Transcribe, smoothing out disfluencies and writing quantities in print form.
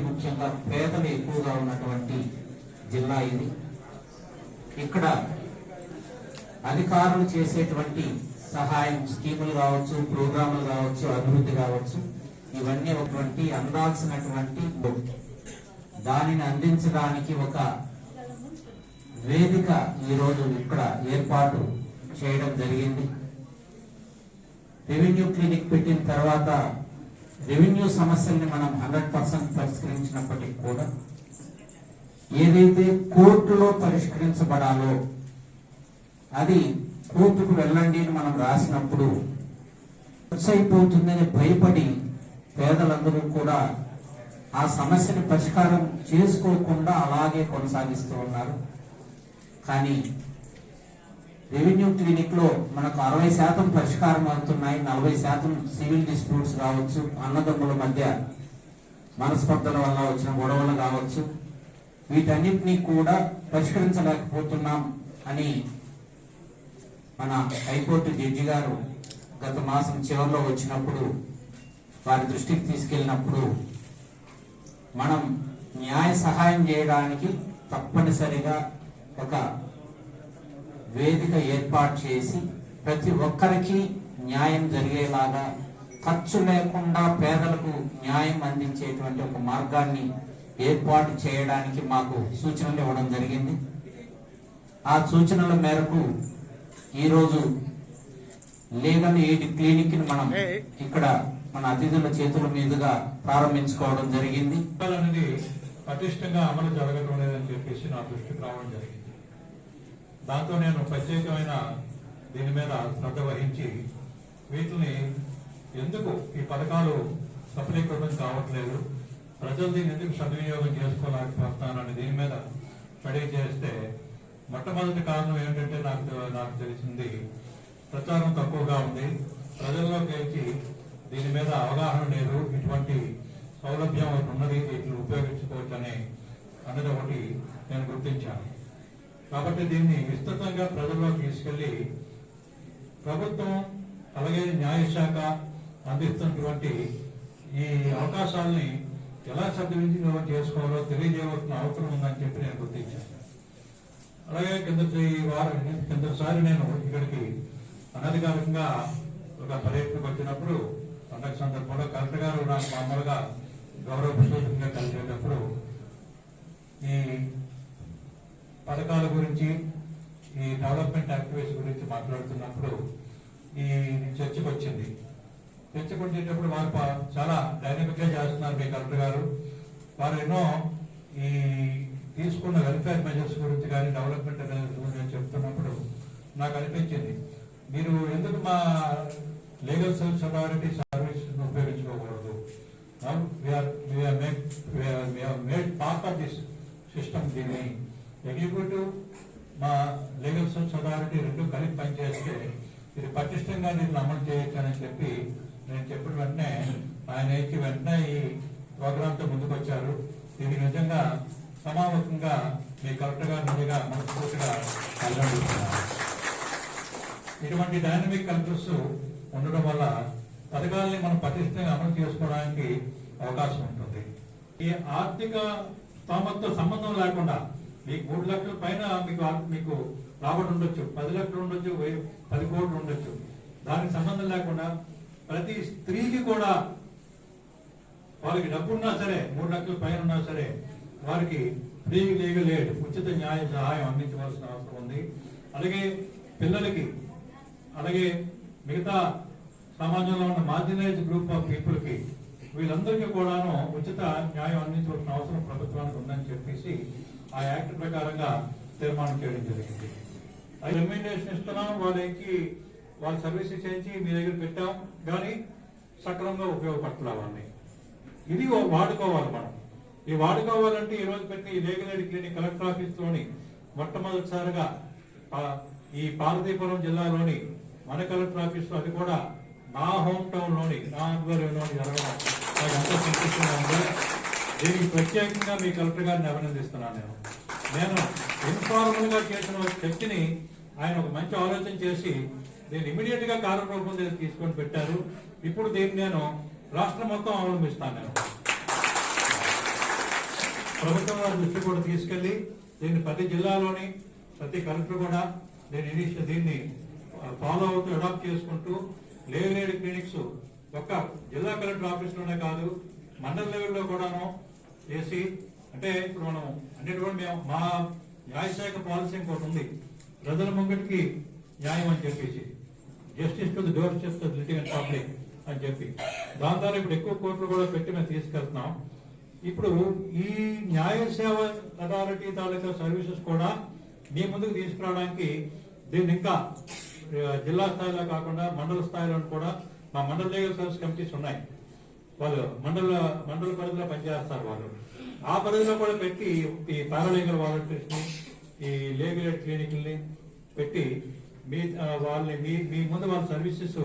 ముఖ్యంగా పేదలు ఎక్కువగా ఉన్నటువంటి జిల్లా ఇది. ఇక్కడ అధికారులు చేసేటువంటి సహాయం స్కీములు కావచ్చు, ప్రోగ్రాములు కావచ్చు, అభివృద్ధి కావచ్చు, ఇవన్నీ ఒకటి అందాల్సినటువంటి దానిని అందించడానికి ఒక వేదిక ఈరోజు ఇక్కడ ఏర్పాటు చేయడం జరిగింది. రెవెన్యూ క్లినిక్ పెట్టిన తర్వాత రెవెన్యూ సమస్యల్ని మనం 100% పరిష్కరించినప్పటికీ కూడా ఏదైతే కోర్టులో పరిష్కరించబడాలో అది కోర్టుకు వెళ్ళండి అని మనం రాసినప్పుడు అయిపోతుందని భయపడి పేదలందరూ కూడా ఆ సమస్యను పరిష్కారం చేసుకోకుండా అలాగే కొనసాగిస్తూ ఉన్నారు. కానీ రెవెన్యూ క్లినిక్ లో మనకు 60% పరిష్కారం అవుతున్నాయి. 40% సివిల్ డిస్ప్యూట్స్ కావచ్చు, అన్నదమ్ముల మధ్య మనస్పర్ధల వల్ల వచ్చిన గొడవలు కావచ్చు, వీటన్నిటినీ కూడా పరిష్కరించలేకపోతున్నాం అని మన హైకోర్టు జడ్జి గారు గత మాసం చివరిలో వచ్చినప్పుడు వారి దృష్టికి తీసుకెళ్ళినప్పుడు మనం న్యాయ సహాయం చేయడానికి తప్పనిసరిగా ఒక వేదిక ఏర్పాటు చేసి ప్రతి ఒక్కరికి న్యాయం జరిగేలాగా ఖర్చు లేకుండా పేదలకు న్యాయం అందించేటువంటి ఒక మార్గాన్ని ఏర్పాటు చేయడానికి మాకు సూచనలు ఇవ్వడం జరిగింది. ఆ సూచనల మేరకు ఈరోజు లీగల్ ఎయిడ్ క్లినిక్ ని మనం ఇక్కడ మన అతిథుల చేతుల మీదుగా ప్రారంభించుకోవడం జరిగింది. అనేది పటిష్టంగా అమలు జరగడం లేదని చెప్పేసి నా దృష్టికి రావడం జరిగింది. దాంతో నేను ప్రత్యేకమైన దీని మీద శ్రద్ధ వహించి వీటిని ఎందుకు ఈ పథకాలు సఫలీకృతం కావట్లేదు, ప్రజలు దీన్ని ఎందుకు సద్వినియోగం చేసుకోలేకపోతున్నానని దీని మీద స్టడీ చేస్తే మొట్టమొదటి కారణం ఏంటంటే నాకు తెలిసింది ప్రచారం తక్కువగా ఉంది, ప్రజల్లోకి వచ్చి దీని మీద అవగాహన లేదు, ఇటువంటి సౌలభ్యం ఒకటి ఉన్నది, వీటిని ఉపయోగించుకోవచ్చు అన్నది ఒకటి నేను గుర్తించాను. కాబట్టి దీన్ని విస్తృతంగా ప్రజల్లోకి తీసుకెళ్లి ప్రభుత్వం అలాగే న్యాయశాఖ అందిస్తున్నటువంటి ఈ అవకాశాలని ఎలా సద్వినియోగం చేసుకోవాలో తెలియజేయవలసిన అవసరం ఉందని చెప్పి నేను గుర్తించాను. అలాగే కిందసారి నేను ఇక్కడికి అనధికారికంగా ఒక పర్యటనకు వచ్చినప్పుడు పండగ సందర్భంలో కలెక్టర్ గారు నాకు మామూలుగా గౌరవ పుష్పంగా కలిసేటప్పుడు ఈ పథకాల గురించి, ఈ డెవలప్మెంట్ యాక్టివిటీస్ గురించి మాట్లాడుతున్నప్పుడు ఈ చర్చకు వచ్చింది. చర్చకు వచ్చేటప్పుడు వారు చాలా డైనమిక్ గా చేస్తున్నారు మీ కలెక్టర్ గారు. వారు ఎన్నో ఈ తీసుకున్న వెల్ఫేర్ మెజర్స్ గురించి కానీ డెవలప్మెంట్ గురించి చెప్తున్నప్పుడు నాకు అనిపించింది, మీరు ఎందుకు మా లీగల్ సర్వీస్ అథారిటీ సర్వీస్ ఉపయోగించుకోకూడదు? Made part of this system. దీన్ని ఎగ్జిక్యూటివ్ మా లీగల్ సర్వీస్ అథారిటీ రెండు కలిపి పనిచేస్తే ఇది పటిష్టంగా దీన్ని అమలు చేయొచ్చని చెప్పి నేను చెప్పిన వెంటనే ఆయన వెంటనే ఈ ప్రోగ్రాంతో ముందుకొచ్చారు. ఇది నిజంగా సమావేశంగా మీ కలెక్టర్ గారు నిజంగా మనస్ఫూర్తిగా అభినందిస్తున్నారు. ఇటువంటి డైనమిక్ కలెక్టర్స్ ఉండడం వల్ల పథకాలని మనం పటిష్టంగా అమలు చేసుకోవడానికి అవకాశం ఉంటుంది. ఈ ఆర్థిక స్తోమతతో సంబంధం లేకుండా మీకు 3 లక్షల పైన మీకు రాబడి ఉండొచ్చు, 10 లక్షలు ఉండొచ్చు, 10 కోట్లు ఉండొచ్చు. దానికి సంబంధం లేకుండా ప్రతి స్త్రీకి కూడా వాళ్ళకి డబ్బున్నా సరే, 3 లక్షల పైన ఉన్నా సరే వారికి ఫ్రీ లీగల్ ఎయిడ్ ఉచిత న్యాయ సహాయం అందించవలసిన అవసరం ఉంది. అలాగే పిల్లలకి, అలాగే మిగతా సమాజంలో ఉన్న మార్జినలైజ్డ్ గ్రూప్ ఆఫ్ పీపుల్ కి వీళ్ళందరికీ కూడాను ఉచిత న్యాయం అందించవలసిన అవసరం ప్రభుత్వానికి ఉందని చెప్పేసి ఆ యాక్ట్ ప్రకారంగా తీర్మానం చేయడం జరిగింది. అది రెమ్యూనరేషన్ ఇస్తున్నాం, వాళ్ళ సర్వీసెస్ చేయించి మీ దగ్గర పెట్టాం, కానీ సక్రమంగా ఉపయోగపడుతున్నామని ఇది వాడుకోవాలి. మనం ఈ వాడుకోవాలంటే ఈ రోజు పెట్టి ఈ legal aid clinic collector office లోని మొట్టమొదటిసారిగా ఈ పార్వతీపురం జిల్లాలోని మన కలెక్టర్ ఆఫీస్ లో, అది కూడా నా హోమ్ టౌన్ లోని, నా ఆధ్వర్యంలోని జరగడం నాకు ఎంతో సంతోషంగా ఉంది. దీనికి ప్రత్యేకంగా మీ కలెక్టర్ గారిని అభినందిస్తున్నాను. నేను ఇన్ఫార్మల్ గా చేసిన వ్యక్తిని ఆయన ఒక మంచి ఆలోచన చేసి దీన్ని ఇమీడియట్ గా కార్యరూపం తీసుకొని పెట్టారు. ఇప్పుడు దీన్ని నేను రాష్ట్రం మొత్తం అవలంబిస్తాను. నేను ప్రభుత్వం దృష్టి కూడా తీసుకెళ్లి దీన్ని ప్రతి జిల్లాలోని ప్రతి కలెక్టర్ కూడా దీన్ని ఫాలో అవుతూ అడాప్ట్ చేసుకుంటూ లేవనేడు క్లినిక్స్ ఒక్క జిల్లా కలెక్టర్ ఆఫీస్లోనే కాదు మండల లెవెల్లో కూడాను చేసి, అంటే ఇప్పుడు మనం అన్నిటి కూడా మేము మా న్యాయశాఖ పాలసీ ఇంకోటి ఉంది, ప్రజల ముంగటికి న్యాయం అని చెప్పేసి, justice to the door steps to the litigant public అని చెప్పి దాని ద్వారా ఇప్పుడు ఎక్కువ కోర్టులు కూడా పెట్టి మేము తీసుకెళ్తున్నాం. ఇప్పుడు ఈ న్యాయ సేవ అథారిటీ తాలూకా సర్వీసెస్ కూడా మీ ముందుకు తీసుకురావడానికి దీన్ని ఇంకా జిల్లా స్థాయిలో కాకుండా మండల స్థాయిలో కూడా మా మండల లీగల్ సర్వీస్ కమిటీస్ ఉన్నాయి. వాళ్ళు మండల పరిధిలో పనిచేస్తారు. వాళ్ళు ఆ పరిధిలో కూడా పెట్టి ఈ పారాలీగల్ వాలంటీర్స్ ని, ఈ లీగల్ క్లినిక్ని పెట్టి మీ ముందు వాళ్ళ సర్వీసెస్